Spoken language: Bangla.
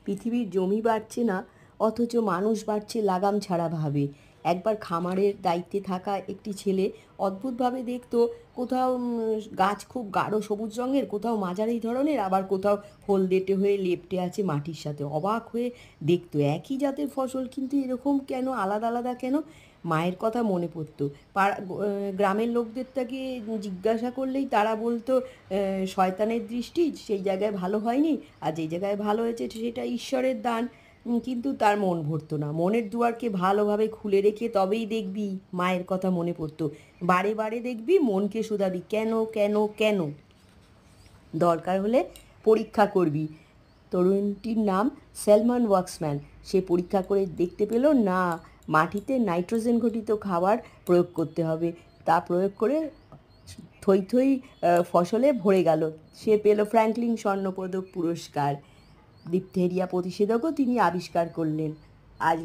পৃথিবীর জমি বাড়ছে না, অথচ মানুষ বাড়ছে লাগাম ছাড়া ভাবে। একবার খামারের দায়িত্বে থাকা একটি ছেলে অদ্ভুতভাবে দেখতো, কোথাও গাছ খুব গাঢ় সবুজ রঙের, কোথাও মাঝারি ধরনের, আবার কোথাও হলদেটে হয়ে লেপ্টে আছে মাটির সাথে। অবাক হয়ে দেখতো একই জাতের ফসল, কিন্তু এরকম কেন, আলাদা আলাদা কেন? মায়ের কথা মনে পড়তো। গ্রামের লোকদের তাকে জিজ্ঞাসা করলেই তারা বলতো শয়তানের দৃষ্টি, সেই জায়গায় ভালো হয়নি, আর যেই জায়গায় ভালো হয়েছে সেটা ঈশ্বরের দান। কিন্তু তার মন ভরতো না। মনের দুয়ারকে ভালোভাবে খুলে রেখে তবেই দেখবি মায়ের কথা মনে পড়তো। বারে বারে দেখবি মনকে শুধাবি, কেন কেন কেন? দরকার হলে পরীক্ষা করবি। তরুণটির নাম সেলমান ওয়াক্সম্যান। সে পরীক্ষা করে দেখতে পেল, না, মাটিতে নাইট্রোজেন ঘটিত খাবার প্রয়োগ করতে হবে। তা প্রয়োগ করে থই থই ফসলে ভরে গেল। সে পেল ফ্র্যাঙ্কলিন স্বর্ণপদক পুরস্কার। ডিপথেরিয়া প্রতিষেধকও তিনি আবিষ্কার করলেন। আজ